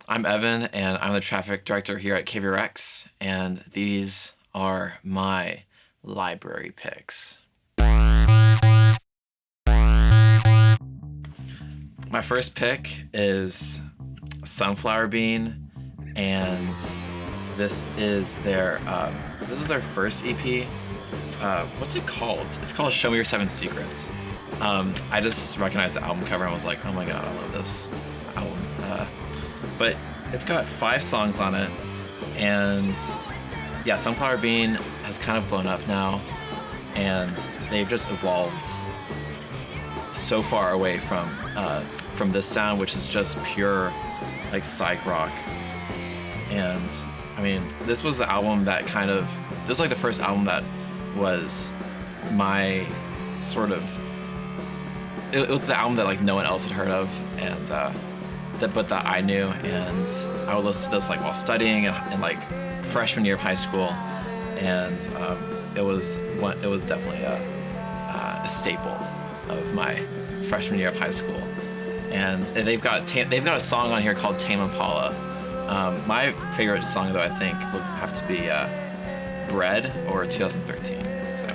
I'm Evan, and I'm the traffic director here at KVRX, and these are my library picks. My first pick is Sunflower Bean, and this is their first EP. What's it called? It's called Show Me Your Seven Secrets. I just recognized the album cover and was like, oh my god, I love this album. But it's got 5 songs on it, and yeah, Sunflower Bean has kind of blown up now, and they've just evolved so far away from this sound, which is just pure like psych rock. And I mean, this was the album that this was like the first album that was my sort of, it was the album that like no one else had heard of, and that I knew, and I would listen to this like while studying in like freshman year of high school, and it was definitely a staple of my freshman year of high school. And they've got a song on here called Tame Impala. My favorite song though, I think, would have to be Bread or 2013. So yeah.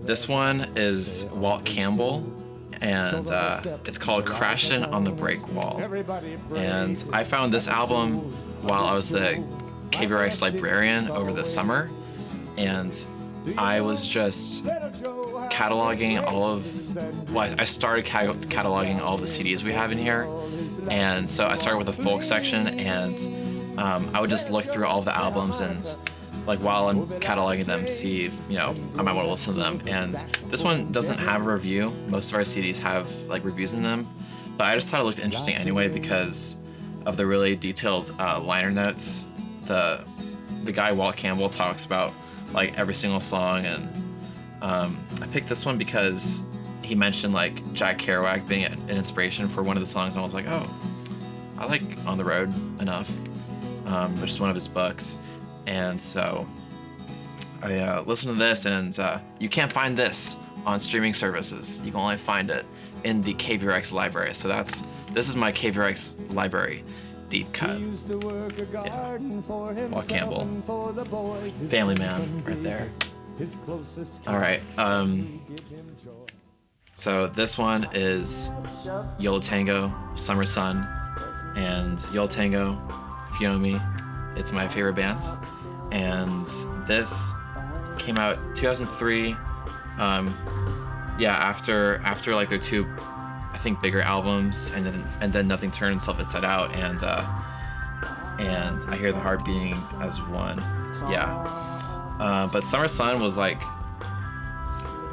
This one is Walt Campbell, and it's called Crashing on the Breakwall. And I found this album while I was the KVRX librarian over the summer, and I was just cataloging I started cataloging all of the CDs we have in here. And so I started with the folk section, and I would just look through all of the albums, and like while I'm cataloging them, see if, I might want to listen to them. And this one doesn't have a review. Most of our CDs have like reviews in them, but I just thought it looked interesting anyway because of the really detailed liner notes. The guy Walt Campbell talks about like every single song, and I picked this one because he mentioned like Jack Kerouac being an inspiration for one of the songs, and I was like, oh, I like On the Road enough, which is one of his books. And so I listened to this, and you can't find this on streaming services. You can only find it in the KVRX library. So this is my KVRX library deep cut. Yeah. Walt Campbell, family man, right there. All right. So this one is Yo Tango, Summer Sun, and Yo Tango, if you know me, it's my favorite band. And this came out 2003. After like their 2, I think, bigger albums, and then Nothing Turned and Self Inside Out, and I Hear the Heart Beating as one. Yeah. But Summer Sun was like,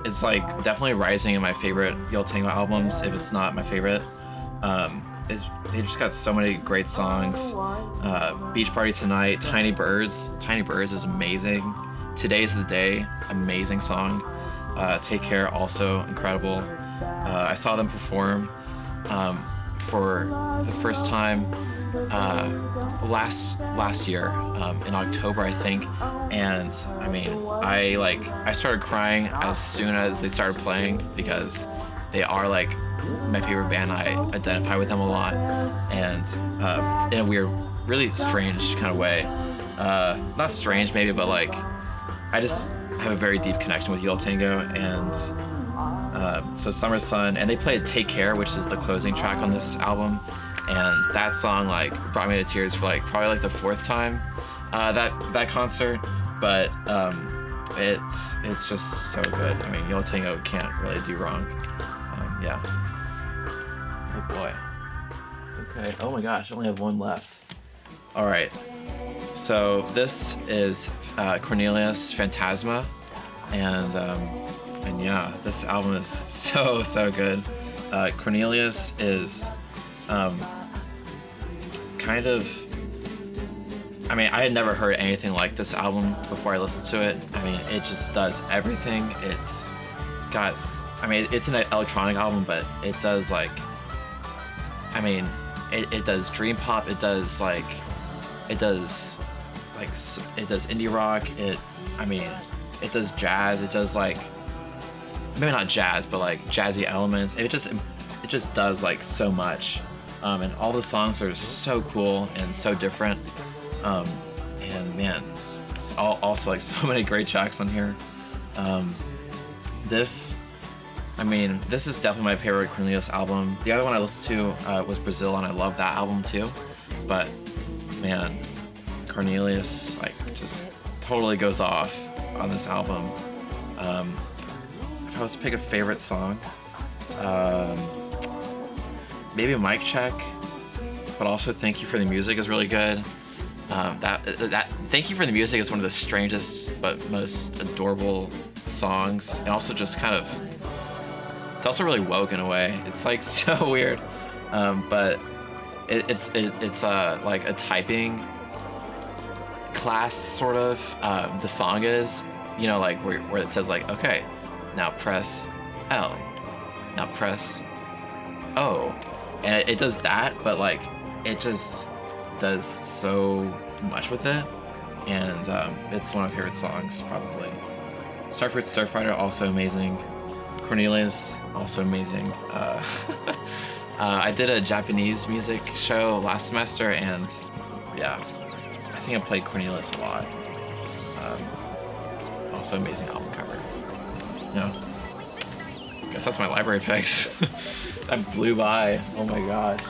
it's like definitely rising in my favorite Yo Tango albums, if it's not my favorite. They just got so many great songs. Beach Party Tonight, Tiny Birds. Tiny Birds is amazing. Today's the Day, amazing song. Take Care, also incredible. I saw them perform for the first time last year in October, I think. And I mean, I started crying as soon as they started playing because they are like my favorite band. I identify with them a lot, and in a weird, really strange kind of way. Not strange maybe, but like I just have a very deep connection with Yo Tango, and so Summer Sun, and they played Take Care, which is the closing track on this album, and that song like brought me to tears for like probably like the 4th time that concert. But it's just so good. I mean, Yo Tango can't really do wrong. Yeah. Oh boy. Okay. Oh my gosh, I only have one left. All right. So this is Cornelius Fantasma, and yeah, this album is so good. Cornelius is kind of, I mean, I had never heard anything like this album before I listened to it. I mean, it just does everything. It's got, I mean, it's an electronic album, but it does like, I mean, it does dream pop. It does indie rock. It does jazz. It does like maybe not jazz, but like jazzy elements. It just does like so much, and all the songs are so cool and so different. And man, also like so many great tracks on here. This is definitely my favorite Cornelius album. The other one I listened to was Brazil, and I love that album too. But man, Cornelius like just totally goes off on this album. If I was to pick a favorite song, maybe Mic Check, but also Thank You for the Music is really good. That Thank You for the Music is one of the strangest but most adorable songs, and also just kind of, it's also really woke in a way. It's like so weird, but it's like a typing class sort of. The song is, you know, like where it says like, okay, now press L, now press O, and it does that, but like it just does so much with it, and it's one of my favorite songs probably. Starfruit Starfighter, also amazing. Cornelius, also amazing. I did a Japanese music show last semester, and yeah, I think I played Cornelius a lot. Also amazing album cover. Yeah. I guess that's my library picks. That blew by. Oh my god.